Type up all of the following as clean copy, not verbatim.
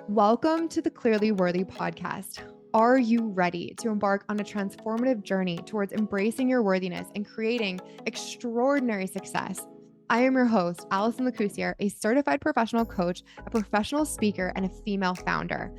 Welcome to the Clearly Worthy podcast. Are you ready to embark on a transformative journey towards embracing your worthiness and creating extraordinary success? I am your host, Allison Lacusier, a certified professional coach, a professional speaker, and a female founder.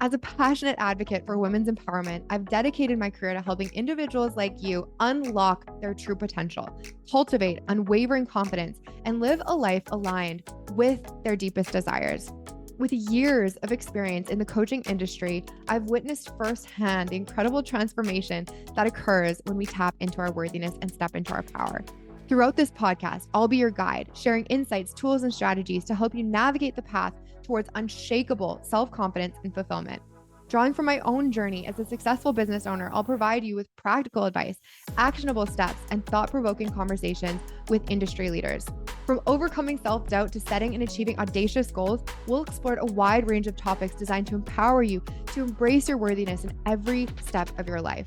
As a passionate advocate for women's empowerment, I've dedicated my career to helping individuals like you unlock their true potential, cultivate unwavering confidence, and live a life aligned with their deepest desires. With years of experience in the coaching industry, I've witnessed firsthand the incredible transformation that occurs when we tap into our worthiness and step into our power. Throughout this podcast, I'll be your guide, sharing insights, tools, and strategies to help you navigate the path towards unshakable self-confidence and fulfillment. Drawing from my own journey as a successful business owner, I'll provide you with practical advice, actionable steps, and thought-provoking conversations with industry leaders. From overcoming self-doubt to setting and achieving audacious goals, we'll explore a wide range of topics designed to empower you to embrace your worthiness in every step of your life.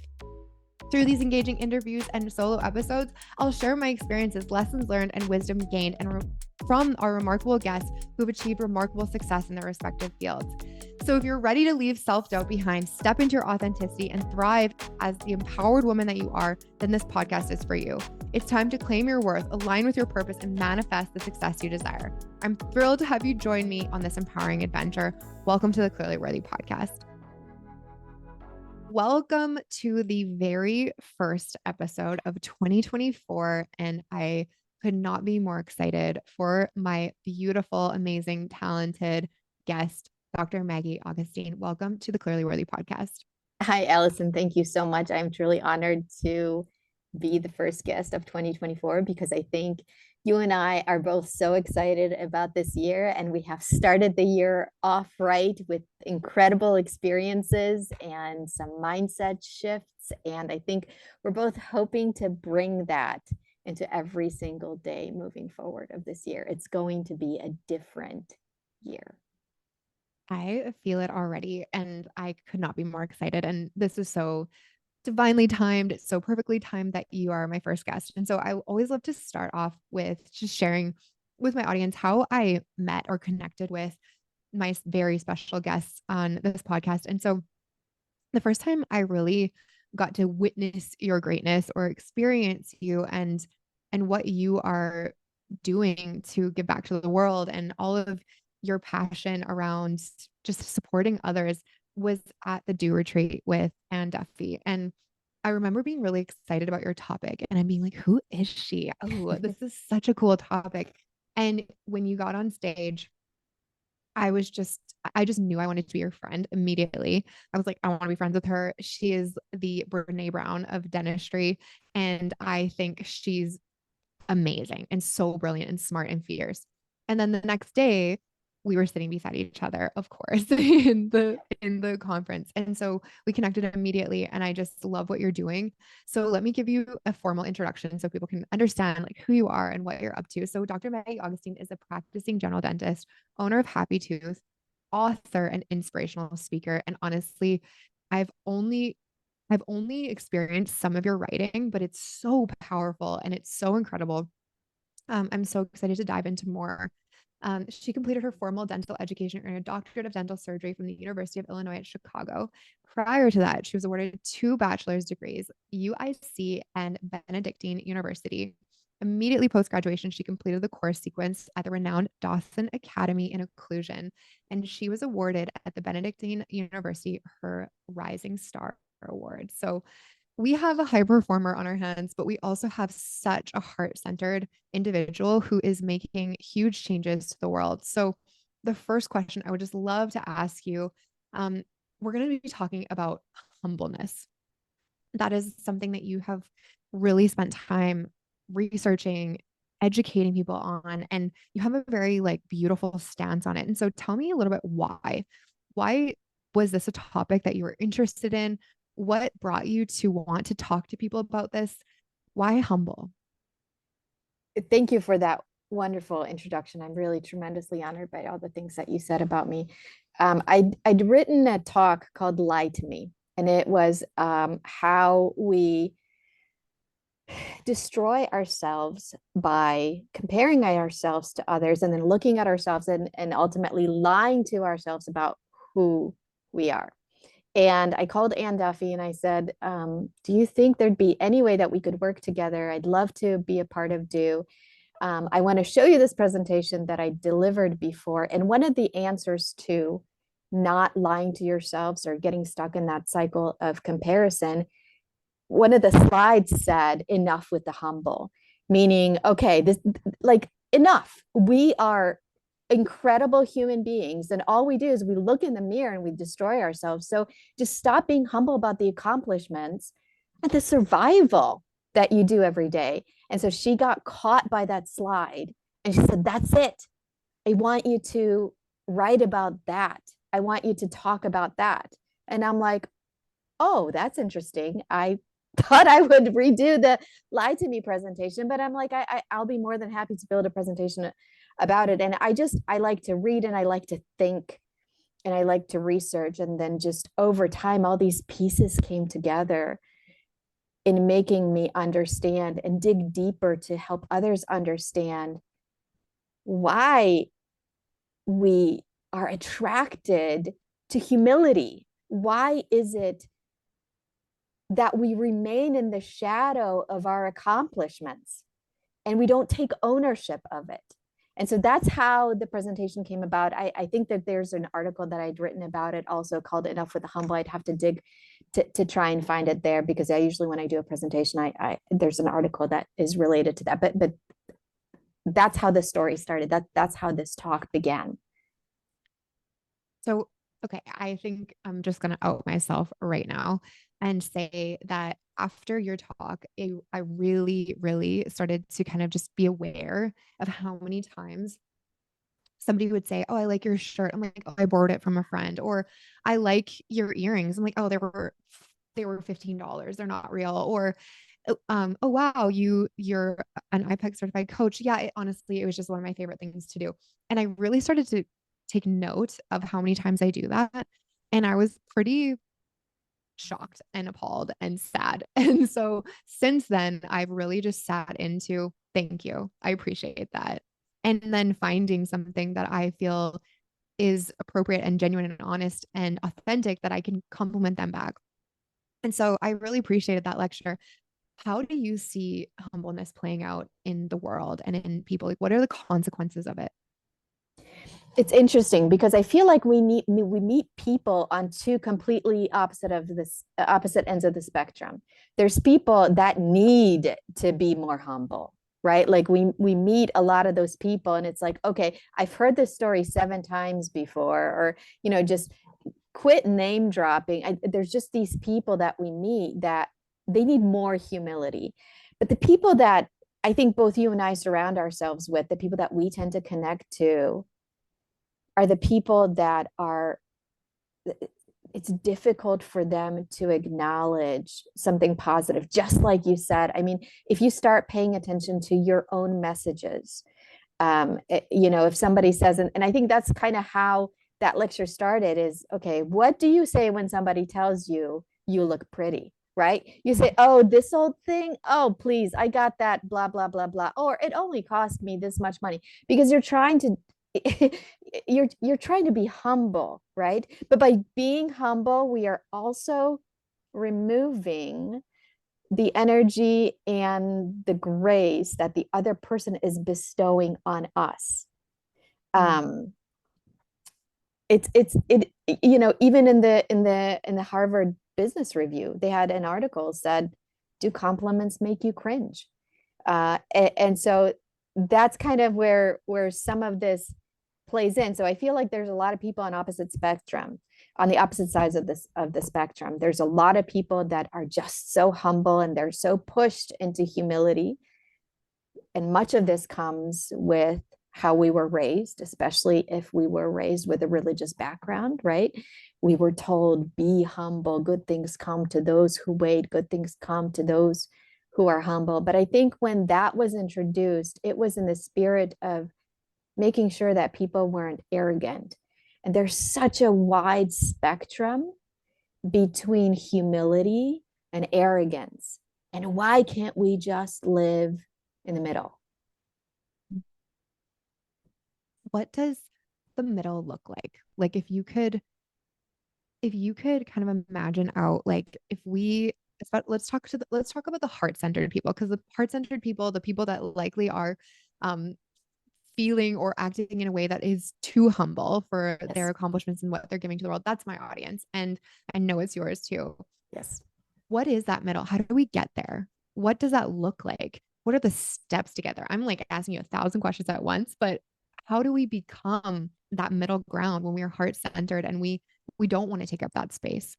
Through these engaging interviews and solo episodes, I'll share my experiences, lessons learned, and wisdom gained from our remarkable guests who've achieved remarkable success in their respective fields. So if you're ready to leave self-doubt behind, step into your authenticity, and thrive as the empowered woman that you are, then this podcast is for you. It's time to claim your worth, align with your purpose, and manifest the success you desire. I'm thrilled to have you join me on this empowering adventure. Welcome to the Clearly Worthy podcast. Welcome to the very first episode of 2024, and I could not be more excited for my beautiful, amazing, talented guest, Dr. Maggie Augustyn. Welcome to the Clearly Worthy podcast. Hi, Allison. Thank you so much. I'm truly honored to be the first guest of 2024 because I think you and I are both so excited about this year, and we have started the year off right with incredible experiences and some mindset shifts. And I think we're both hoping to bring that into every single day moving forward of this year. It's going to be a different year. I feel it already, and I could not be more excited. And this is so divinely timed. It's so perfectly timed that you are my first guest. And so I always love to start off with just sharing with my audience how I met or connected with my very special guests on this podcast. And so the first time I really got to witness your greatness or experience you and what you are doing to give back to the world and all of your passion around just supporting others was at the Do Retreat with Anne Duffy. And I remember being really excited about your topic and I'm being like, who is she? Oh, this is such a cool topic. And when you got on stage, I just knew I wanted to be your friend immediately. I was like, I want to be friends with her. She is the Brene Brown of dentistry. And I think she's amazing and so brilliant and smart and fierce. And then the next day, we were sitting beside each other, of course, in the conference. And so we connected immediately and I just love what you're doing. So let me give you a formal introduction so people can understand like who you are and what you're up to. So Dr. Maggie Augustyn is a practicing general dentist, owner of Happy Tooth, author and inspirational speaker. And honestly, I've only experienced some of your writing, but it's so powerful and it's so incredible. I'm so excited to dive into more. She completed her formal dental education and a doctorate of dental surgery from the University of Illinois at Chicago. Prior to that, she was awarded 2 bachelor's degrees, UIC and Benedictine University. Immediately post-graduation, she completed the course sequence at the renowned Dawson Academy in Occlusion, and she was awarded at the Benedictine University her Rising Star Award. So we have a high performer on our hands, but we also have such a heart-centered individual who is making huge changes to the world. So the first question I would just love to ask you, we're going to be talking about humbleness. That is something that you have really spent time researching, educating people on, and you have a very like beautiful stance on it. And so tell me a little bit why was this a topic that you were interested in? What brought you to want to talk to people about this? Why humble? Thank you for that wonderful introduction. I'm really tremendously honored by all the things that you said about me. I'd written a talk called Lie to Me, and it was how we destroy ourselves by comparing ourselves to others and then looking at ourselves and ultimately lying to ourselves about who we are. And I called Ann Duffy and I said, do you think there'd be any way that we could work together? I'd love to be a part of Do. I want to show you this presentation that I delivered before. And one of the answers to not lying to yourselves or getting stuck in that cycle of comparison, one of the slides said, enough with the humble, meaning, okay, this, like, enough. We are incredible human beings, and all we do is we look in the mirror and we destroy ourselves. So just stop being humble about the accomplishments and the survival that you do every day. And so she got caught by that slide and she said, that's it. I want you to write about that. I want you to talk about that. And I'm like, oh, that's interesting. I thought I would redo the Lie to Me presentation, but I'm like, I'll be more than happy to build a presentation about it. And I like to read and I like to think and I like to research. And then just over time, all these pieces came together in making me understand and dig deeper to help others understand why we are attracted to humility. Why is it that we remain in the shadow of our accomplishments and we don't take ownership of it? And so that's how the presentation came about. I think that there's an article that I'd written about it also called Enough with the Humble. I'd have to dig to try and find it there, because I usually, when I do a presentation, I there's an article that is related to that. But that's how the story started. That's how this talk began. So, okay, I think I'm just going to out myself right now and say that after your talk, I really, really started to kind of just be aware of how many times somebody would say, "Oh, I like your shirt." I'm like, "Oh, I borrowed it from a friend." Or, "I like your earrings." I'm like, "Oh, they were $15. They're not real." Or, "Oh wow, you're an IPEC certified coach." Yeah, honestly, it was just one of my favorite things to do. And I really started to take note of how many times I do that. And I was pretty shocked and appalled and sad. And so since then, I've really just sat into, thank you. I appreciate that. And then finding something that I feel is appropriate and genuine and honest and authentic that I can compliment them back. And so I really appreciated that lecture. How do you see humbleness playing out in the world and in people? Like, what are the consequences of it? It's interesting because I feel like we meet people on two completely opposite ends of the spectrum. There's people that need to be more humble, right? Like we meet a lot of those people and it's like, okay, I've heard this story 7 times before, or just quit name dropping. There's just these people that we meet that they need more humility. But the people that I think both you and I surround ourselves with, the people that we tend to connect to, are the people that are, it's difficult for them to acknowledge something positive. Just like you said, I mean, if you start paying attention to your own messages, if somebody says, and I think that's kind of how that lecture started is, okay, what do you say when somebody tells you you look pretty? Right? You say, oh, this old thing. Oh, please, I got that, blah, blah, blah, blah. Or it only cost me this much money, because you're trying to you're trying to be humble, right? But by being humble, we are also removing the energy and the grace that the other person is bestowing on us. um it even in the Harvard Business Review, they had an article said, do compliments make you cringe? And so that's kind of where some of this plays in. So I feel like there's a lot of people on the opposite sides of the spectrum. There's a lot of people that are just so humble and they're so pushed into humility. And much of this comes with how we were raised, especially if we were raised with a religious background, right? We were told, be humble, good things come to those who wait, good things come to those who are humble. But I think when that was introduced, it was in the spirit of making sure that people weren't arrogant. And there's such a wide spectrum between humility and arrogance. And why can't we just live in the middle? What does the middle look like? Like, if you could if you could kind of imagine out, like if we, let's talk about the heart-centered people, because the heart-centered people, the people that likely are um feeling or acting in a way that is too humble for their Yes. accomplishments and what they're giving to the world. That's my audience. And I know it's yours too. Yes. What is that middle? How do we get there? What does that look like? What are the steps to get there? I'm like asking you 1,000 questions at once, but how do we become that middle ground when we are heart centered and we don't want to take up that space?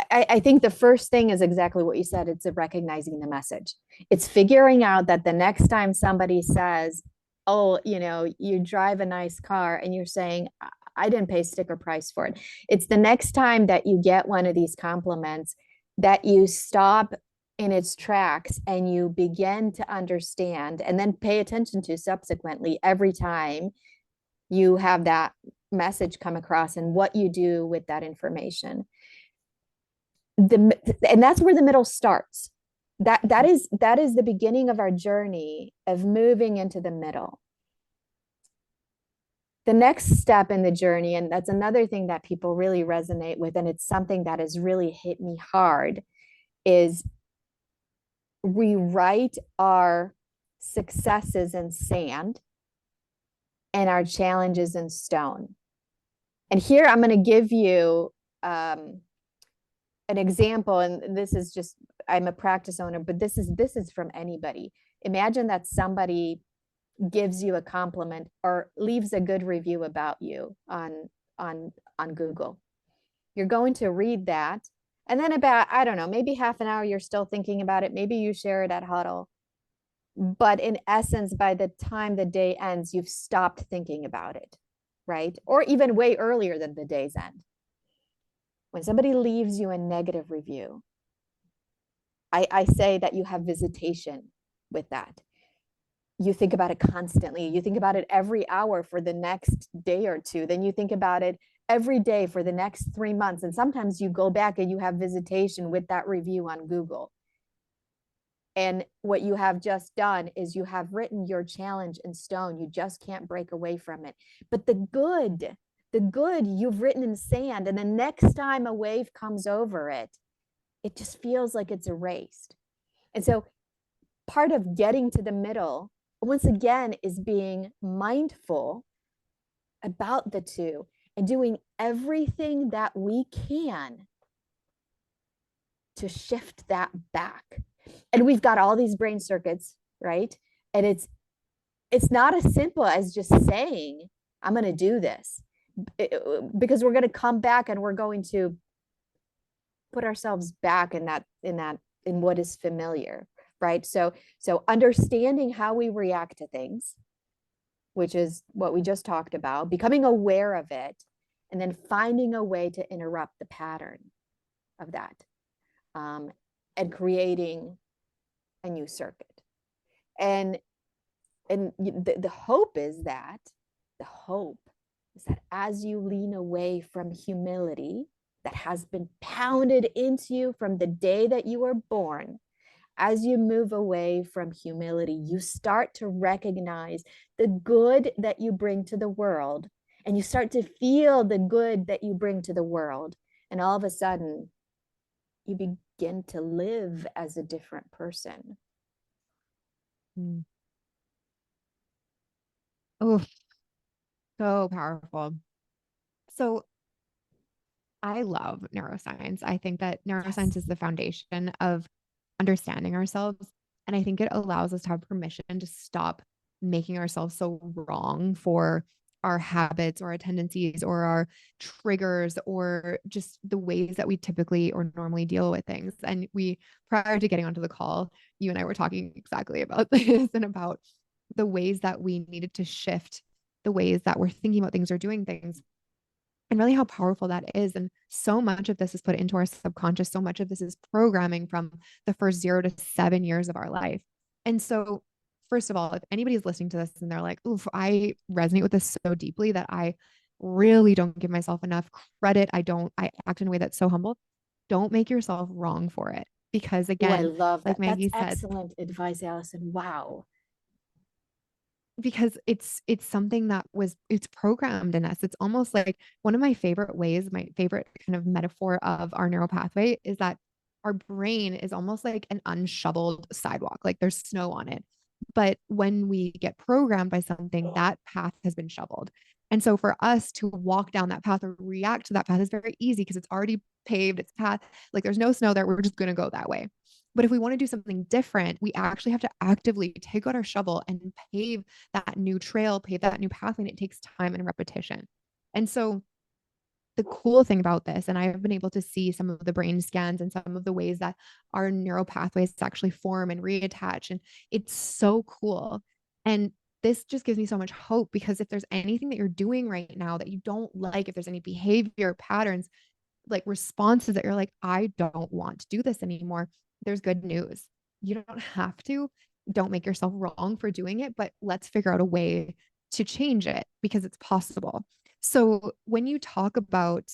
I think the first thing is exactly what you said. It's recognizing the message. It's figuring out that the next time somebody says, oh, you drive a nice car, and you're saying, I didn't pay sticker price for it. It's the next time that you get one of these compliments that you stop in its tracks and you begin to understand and then pay attention to subsequently every time you have that message come across and what you do with that information. And that's where the middle starts. That is the beginning of our journey of moving into the middle. The next step in the journey, and that's another thing that people really resonate with, and it's something that has really hit me hard, is rewrite our successes in sand and our challenges in stone. And here I'm going to give you an example, and this is just, I'm a practice owner, but this is from anybody. Imagine that somebody gives you a compliment or leaves a good review about you on Google. You're going to read that, and then about, I don't know, maybe half an hour you're still thinking about it. Maybe you share it at Huddle, but in essence, by the time the day ends, you've stopped thinking about it, right? Or even way earlier than the day's end. When somebody leaves you a negative review, I say that you have visitation with that. You think about it constantly. You think about it every hour for the next day or two. Then you think about it every day for the next 3 months. And sometimes you go back and you have visitation with that review on Google. And what you have just done is you have written your challenge in stone. You just can't break away from it. But the good you've written in sand. And the next time a wave comes over it, it just feels like it's erased. And so part of getting to the middle, once again, is being mindful about the two and doing everything that we can to shift that back. And we've got all these brain circuits, right? And it's not as simple as just saying, I'm going to do this, because we're going to come back and we're going to put ourselves back in what is familiar, right? So understanding how we react to things, which is what we just talked about, becoming aware of it, and then finding a way to interrupt the pattern of that, and creating a new circuit. And the hope is that as you lean away from humility that has been pounded into you from the day that you were born, as you move away from humility, you start to recognize the good that you bring to the world, and you start to feel the good that you bring to the world. And all of a sudden, you begin to live as a different person. Mm. Oh, so powerful. So I love neuroscience. I think that neuroscience Yes. is the foundation of understanding ourselves. And I think it allows us to have permission to stop making ourselves so wrong for our habits or our tendencies or our triggers or just the ways that we typically or normally deal with things. And prior to getting onto the call, you and I were talking exactly about this and about the ways that we needed to shift the ways that we're thinking about things or doing things, and really how powerful that is. And so much of this is put into our subconscious. So much of this is programming from the first 0 to 7 years of our life. And so, first of all, if anybody's listening to this and they're like, oof, I resonate with this so deeply that I really don't give myself enough credit. I act in a way that's so humble. Don't make yourself wrong for it. Because Oh, I again, love like that. That's Maggie said, excellent advice, Allison. Wow. because it's something that it's programmed in us. It's almost like one of my favorite ways, my favorite kind of metaphor of our neural pathway is that our brain is almost like an unshoveled sidewalk, like there's snow on it. But when we get programmed by something, that path has been shoveled. And so for us to walk down that path or react to that path is very easy because it's already paved, it's path, like there's no snow there. We're just going to go that way. But if we want to do something different, we actually have to actively take out our shovel and pave that new trail, pave that new pathway. And it takes time and repetition. And so the cool thing about this, and I've been able to see some of the brain scans and some of the ways that our neural pathways actually form and reattach. And it's so cool. And this just gives me so much hope because if there's anything that you're doing right now that you don't like, if there's any behavior patterns, like responses that you're like, I don't want to do this anymore, there's good news. You don't have to. Don't make yourself wrong for doing it, but let's figure out a way to change it because it's possible. So when you talk about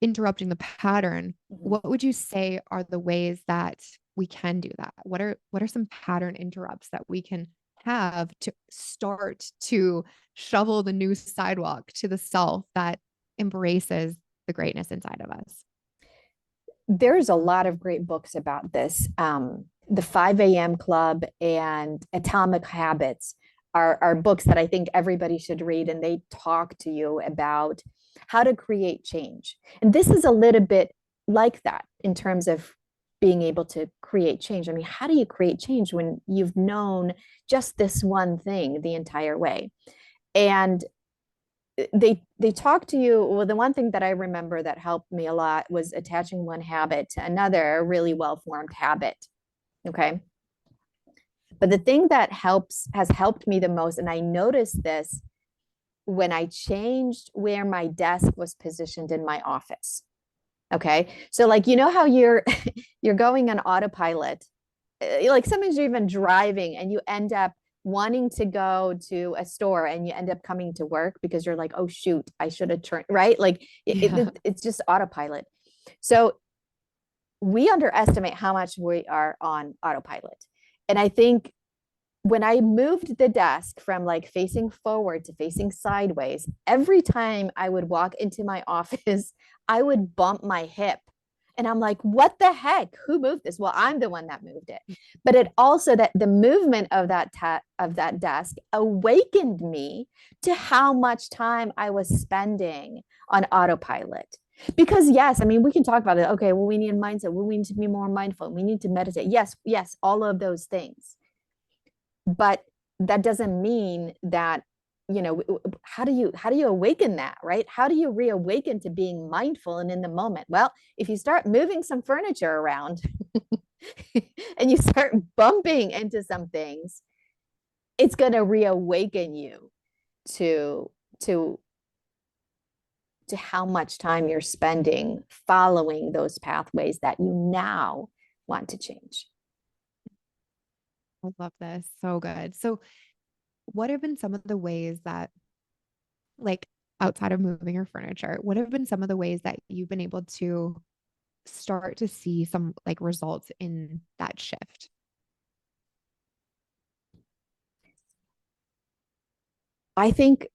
interrupting the pattern, what would you say are the ways that we can do that? What are some pattern interrupts that we can have to start to shovel the new sidewalk to the self that embraces the greatness inside of us? There's a lot of great books about this. The 5 a.m. Club and Atomic Habits are books that I think everybody should read, and they talk to you about how to create change. And this is a little bit like that in terms of being able to create change. I mean, how do you create change when you've known just this one thing the entire way? And they talk to you. Well, the one thing that I remember that helped me a lot was attaching one habit to another really well-formed habit. Okay. But the thing that has helped me the most, and I noticed this when I changed where my desk was positioned in my office. Okay. So like, you know how you're going on autopilot, like sometimes you're even driving and you end up wanting to go to a store and you end up coming to work because you're like, oh shoot, I should have turned, right? Like it's just autopilot. So we underestimate how much we are on autopilot. And I think when I moved the desk from like facing forward to facing sideways, every time I would walk into my office, I would bump my hip. And I'm like, what the heck? Who moved this? Well, I'm the one that moved it. But it also that the movement of that desk awakened me to how much time I was spending on autopilot. Because yes, I mean, we can talk about it. Okay, well, we need a mindset. Well, we need to be more mindful. We need to meditate. Yes, all of those things. But that doesn't mean that, how do you awaken that, right? How do you reawaken to being mindful and in the moment? Well, if you start moving some furniture around and you start bumping into some things, it's going to reawaken you to how much time you're spending following those pathways that you now want to change. I love this. So good. So, what have been some of the ways that, like, outside of moving your furniture, what have been some of the ways that you've been able to start to see some like results in that shift? I think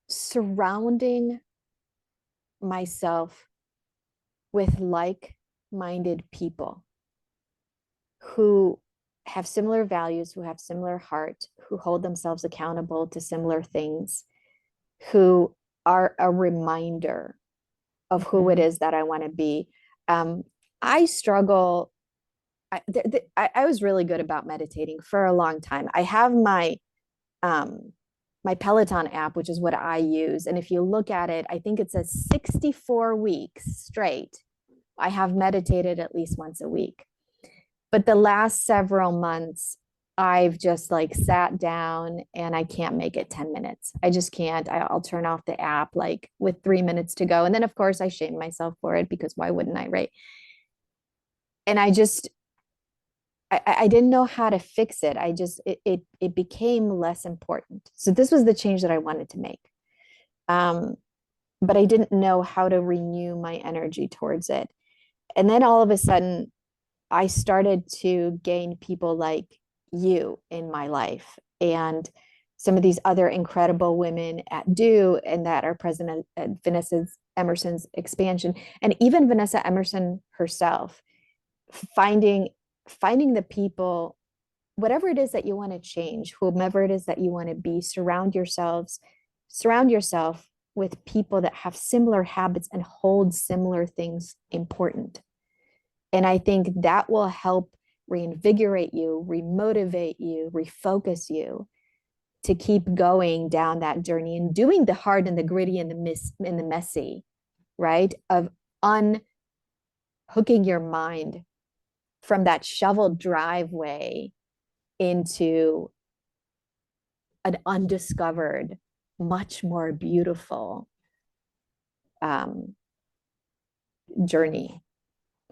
surrounding myself with like-minded people who have similar values, who have similar heart, who hold themselves accountable to similar things, who are a reminder of who it is that I want to be. I struggle. I was really good about meditating for a long time. I have my Peloton app, which is what I use. And if you look at it, I think it says 64 weeks straight. I have meditated at least once a week. But the last several months, I've just like sat down and I can't make it 10 minutes. I just can't. I'll turn off the app like with 3 minutes to go. And then, of course, I shame myself for it because why wouldn't I, right? And I didn't know how to fix it. It became less important. So this was the change that I wanted to make. But I didn't know how to renew my energy towards it. And then all of a sudden, I started to gain people like you in my life. And some of these other incredible women at Do and that are present at Vanessa Emerson's expansion, and even Vanessa Emerson herself, finding the people, whatever it is that you want to change, whomever it is that you want to be, surround yourself with people that have similar habits and hold similar things important. And I think that will help reinvigorate you, remotivate you, refocus you to keep going down that journey and doing the hard and the gritty and the messy, right? Of unhooking your mind from that shoveled driveway into an undiscovered, much more beautiful journey,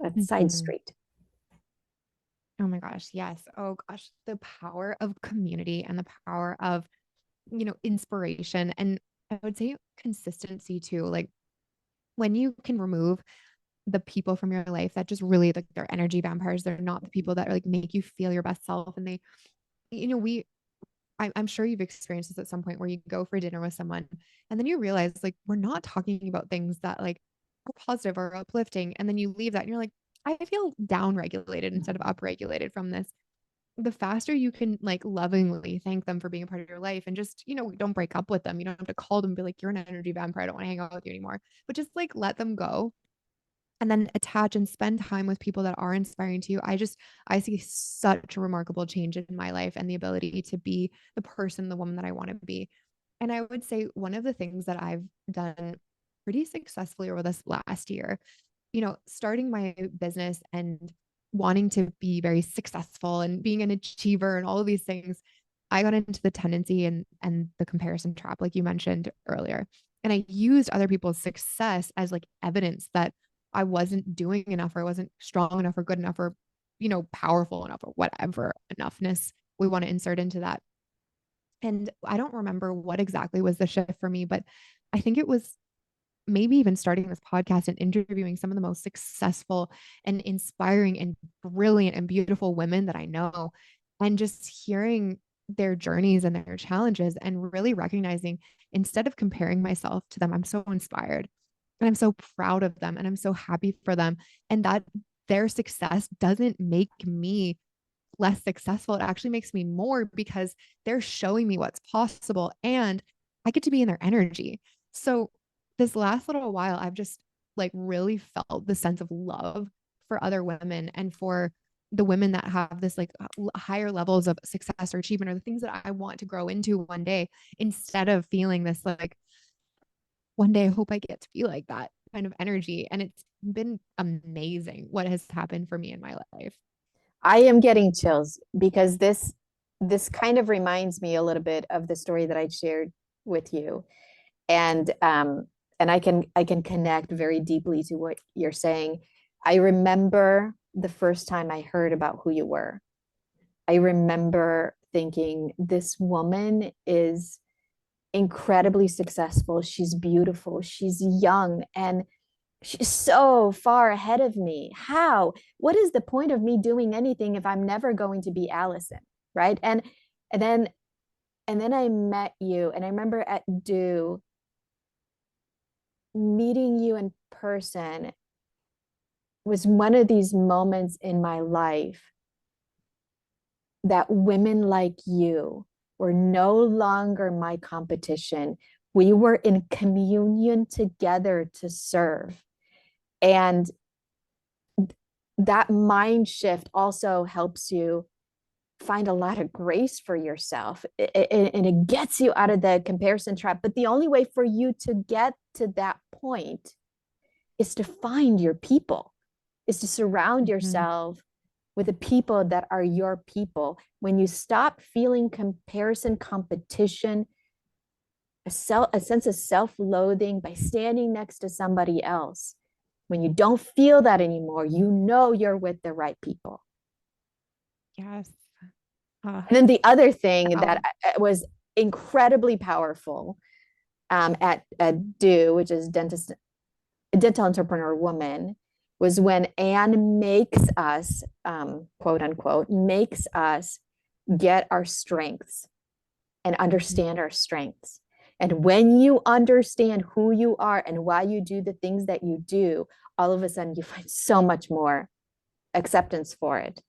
a side street. Oh my gosh, yes. Oh gosh, the power of community and the power of, inspiration, and I would say consistency too. Like when you can remove the people from your life that just really, like, they're energy vampires. They're not the people that like make you feel your best self. And they, I'm sure you've experienced this at some point where you go for dinner with someone and then you realize like we're not talking about things that like are positive or uplifting. And then you leave that and you're like, I feel down regulated instead of upregulated from this. The faster you can like lovingly thank them for being a part of your life and just, don't break up with them. You don't have to call them and be like, you're an energy vampire. I don't want to hang out with you anymore. But just like let them go and then attach and spend time with people that are inspiring to you. I see such a remarkable change in my life and the ability to be the person, the woman that I want to be. And I would say one of the things that I've done pretty successfully over this last year, starting my business and wanting to be very successful and being an achiever and all of these things, I got into the tendency and the comparison trap, like you mentioned earlier. And I used other people's success as like evidence that I wasn't doing enough or I wasn't strong enough or good enough or, powerful enough or whatever enoughness we want to insert into that. And I don't remember what exactly was the shift for me, but I think it was maybe even starting this podcast and interviewing some of the most successful and inspiring and brilliant and beautiful women that I know, and just hearing their journeys and their challenges and really recognizing, instead of comparing myself to them, I'm so inspired and I'm so proud of them and I'm so happy for them. And that their success doesn't make me less successful. It actually makes me more because they're showing me what's possible and I get to be in their energy. So this last little while, I've just like really felt the sense of love for other women and for the women that have this like higher levels of success or achievement or the things that I want to grow into one day, instead of feeling this like, one day I hope I get to be like that kind of energy. And it's been amazing what has happened for me in my life. I am getting chills because this kind of reminds me a little bit of the story that I shared with you, and I can connect very deeply to what you're saying. I remember the first time I heard about who you were. I remember thinking, this woman is incredibly successful. She's beautiful. She's young and she's so far ahead of me. How? What is the point of me doing anything if I'm never going to be Allison? Right. And then and then I met you, and I remember at Do meeting you in person was one of these moments in my life that women like you were no longer my competition. We were in communion together to serve. And that mind shift also helps you find a lot of grace for yourself, and it gets you out of the comparison trap. But the only way for you to get to that point is to find your people, is to surround yourself with the people that are your people. When you stop feeling comparison, competition, a sense of self-loathing by standing next to somebody else, when you don't feel that anymore, you know you're with the right people. Yes. And then the other thing that was incredibly powerful at Do, which is dental entrepreneur woman, was when Anne makes us, quote unquote, makes us get our strengths and understand our strengths. And when you understand who you are and why you do the things that you do, all of a sudden you find so much more acceptance for it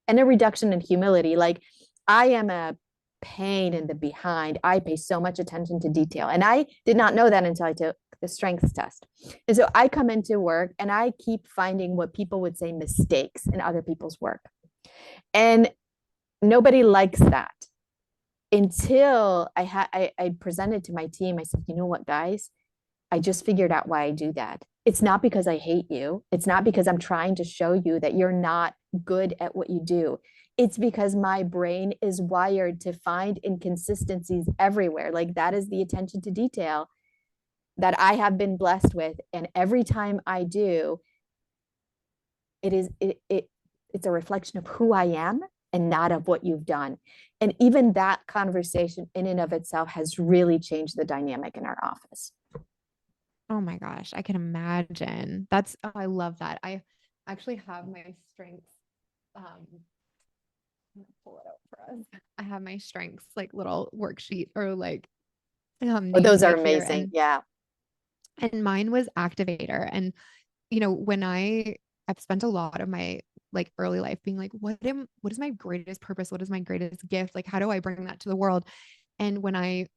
and a reduction in humility. Like, I am a pain in the behind. I pay so much attention to detail. And I did not know that until I took the strengths test. And so I come into work and I keep finding what people would say mistakes in other people's work. And nobody likes that. Until I presented to my team, I said, you know what, guys, I just figured out why I do that. It's not because I hate you. It's not because I'm trying to show you that you're not good at what you do. It's because my brain is wired to find inconsistencies everywhere. Like, that is the attention to detail that I have been blessed with. And every time I do, it's a reflection of who I am and not of what you've done. And even that conversation in and of itself has really changed the dynamic in our office. Oh my gosh, I can imagine. I love that. I actually have my strengths. I'm gonna pull it out for us. I have my strengths like little worksheet or like Those are namesake here. amazing. Yeah. And mine was activator. And when I've spent a lot of my like early life being like, what is my greatest purpose? What is my greatest gift? Like, how do I bring that to the world? And when I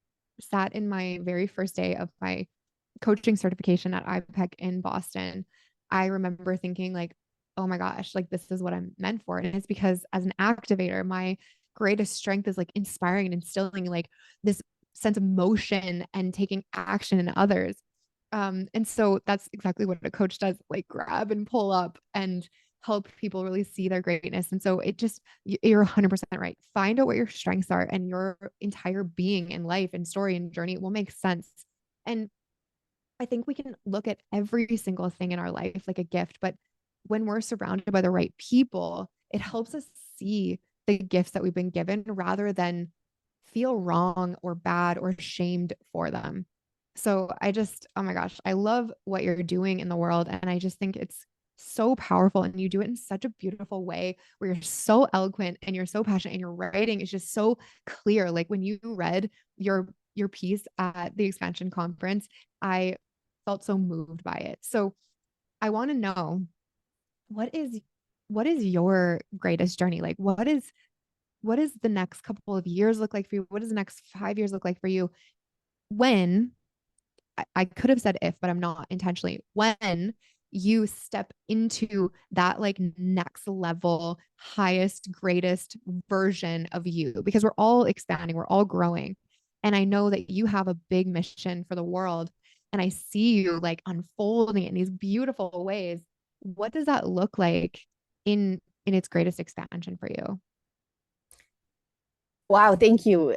sat in my very first day of my coaching certification at IPEC in Boston, I remember thinking like, oh my gosh, like this is what I'm meant for. And it's because as an activator, my greatest strength is like inspiring and instilling like this sense of motion and taking action in others. And so that's exactly what a coach does, like grab and pull up and help people really see their greatness. And so you're 100% right. Find out what your strengths are, and your entire being and life and story and journey will make sense. And I think we can look at every single thing in our life like a gift, but when we're surrounded by the right people, it helps us see the gifts that we've been given rather than feel wrong or bad or shamed for them. So oh my gosh, I love what you're doing in the world. And I just think it's so powerful. And you do it in such a beautiful way where you're so eloquent and you're so passionate and your writing is just so clear. Like when you read your piece at the expansion conference, I felt so moved by it. So I want to know what is your greatest journey? Like what is the next couple of years look like for you? What does the next 5 years look like for you? When I could have said if, but I'm not intentionally, when you step into that like next level, highest, greatest version of you, because we're all expanding, we're all growing. And I know that you have a big mission for the world. And I see you like unfolding in these beautiful ways. What does that look like in its greatest expansion for you? Wow. Thank you.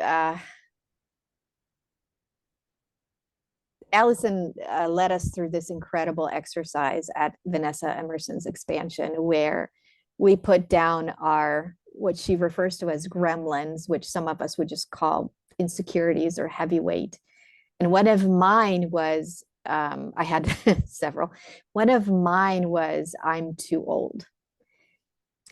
Allison led us through this incredible exercise at Vanessa Emerson's expansion, where we put down what she refers to as gremlins, which some of us would just call insecurities or heavyweight. And one of mine was, I had several. One of mine was, I'm too old.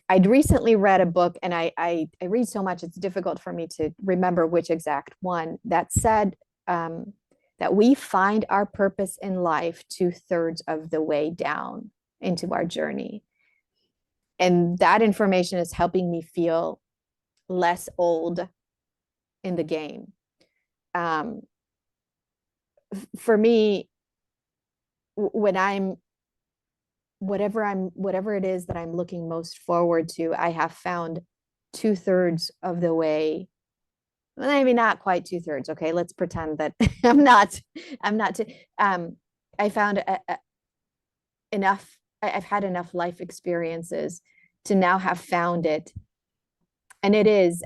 I'd recently read a book, and I read so much, it's difficult for me to remember which exact one, that said that we find our purpose in life 2/3 of the way down into our journey. And that information is helping me feel less old in the game. For me, when whatever it is that I'm looking most forward to, I have found 2/3 of the way, maybe not quite 2/3. Okay, let's pretend that I'm not. I found enough. I've had enough life experiences to now have found it, and it is.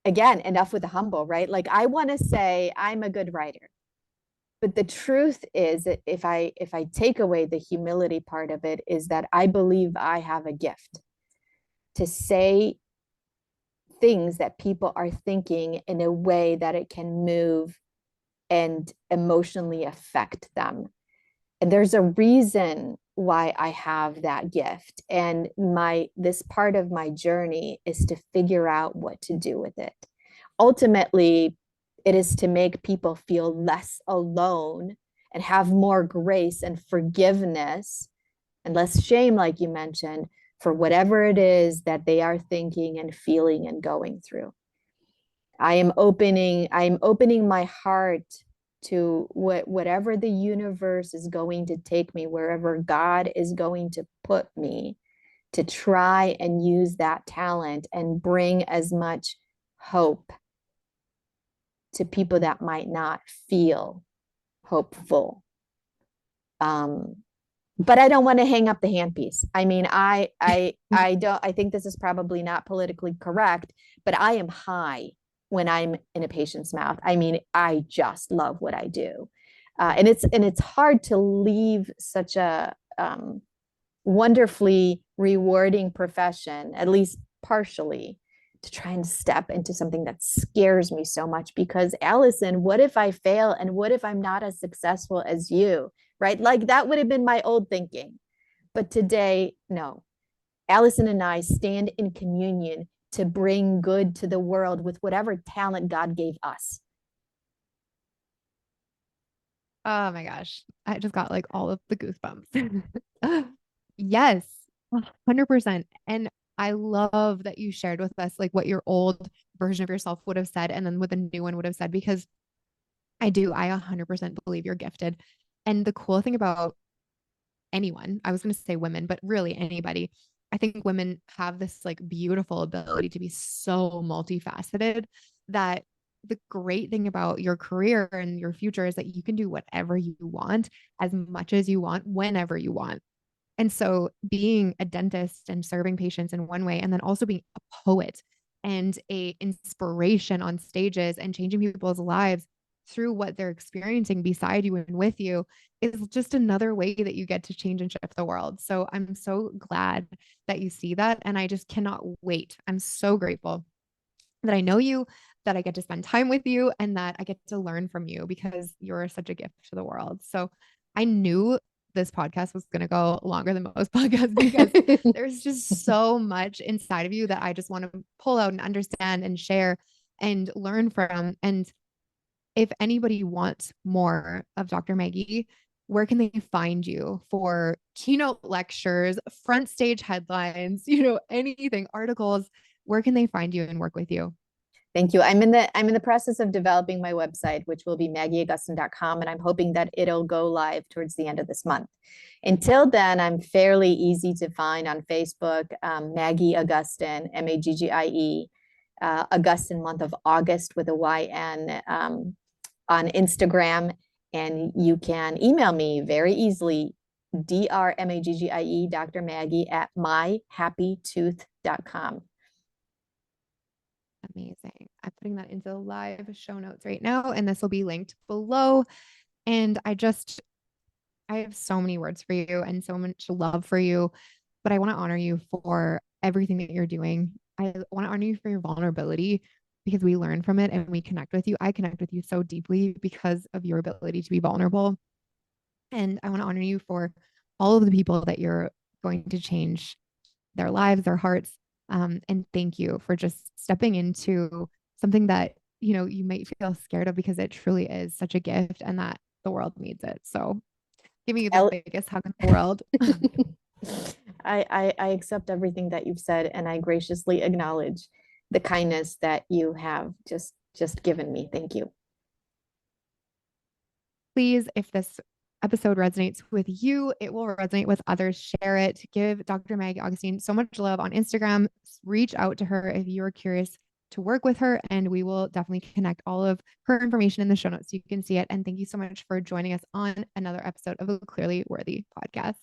Again, enough with the humble, right? Like, I want to say I'm a good writer, but the truth is that if I take away the humility part of it, is that I believe I have a gift to say things that people are thinking in a way that it can move and emotionally affect them. And there's a reason why I have that gift. And this part of my journey is to figure out what to do with it. Ultimately, it is to make people feel less alone and have more grace and forgiveness and less shame, like you mentioned, for whatever it is that they are thinking and feeling and going through. I'm opening my heart to whatever the universe is going to take me, wherever God is going to put me, to try and use that talent and bring as much hope to people that might not feel hopeful. But I don't want to hang up the handpiece. I mean, I think this is probably not politically correct, but I am high when I'm in a patient's mouth. I mean, I just love what I do. And it's hard to leave such a wonderfully rewarding profession, at least partially, to try and step into something that scares me so much. Because Allison, what if I fail? And what if I'm not as successful as you? Right? Like that would have been my old thinking. But today, no. Allison and I stand in communion to bring good to the world with whatever talent God gave us. Oh my gosh. I just got like all of the goosebumps. Yes, 100%. And I love that you shared with us like what your old version of yourself would have said and then what the new one would have said, because I 100% believe you're gifted. And the cool thing about anyone, I was going to say women, but really anybody, I think women have this like beautiful ability to be so multifaceted that the great thing about your career and your future is that you can do whatever you want, as much as you want, whenever you want. And so being a dentist and serving patients in one way, and then also being a poet and a inspiration on stages and changing people's lives through what they're experiencing beside you and with you, is just another way that you get to change and shift the world. So I'm so glad that you see that. And I just cannot wait. I'm so grateful that I know you, that I get to spend time with you, and that I get to learn from you, because you're such a gift to the world. So I knew this podcast was going to go longer than most podcasts, because there's just so much inside of you that I just want to pull out and understand and share and learn from. And if anybody wants more of Dr. Maggie, where can they find you for keynote lectures, front stage headlines, anything, articles? Where can they find you and work with you? Thank you. I'm in the process of developing my website, which will be maggieaugustyn.com, and I'm hoping that it'll go live towards the end of this month. Until then, I'm fairly easy to find on Facebook, Maggie Augustyn, Maggie, Augustyn, month of August with a YN, on Instagram, and you can email me very easily, drmaggie, Dr. Maggie at myhappytooth.com. Amazing. I'm putting that into the live show notes right now, and this will be linked below. And I have so many words for you and so much love for you, but I want to honor you for everything that you're doing. I want to honor you for your vulnerability, because we learn from it and we connect with you. I connect with you so deeply because of your ability to be vulnerable. And I want to honor you for all of the people that you're going to change their lives, their hearts. And thank you for just stepping into something that, you might feel scared of, because it truly is such a gift and that the world needs it. So giving you the biggest hug in the world. I accept everything that you've said, and I graciously acknowledge the kindness that you have just given me. Thank you. Please, if this episode resonates with you, it will resonate with others. Share it. Give Dr. Maggie Augustyn so much love on Instagram. Reach out to her if you're curious to work with her, and we will definitely connect all of her information in the show notes so you can see it. And thank you so much for joining us on another episode of a Clearly Worthy podcast.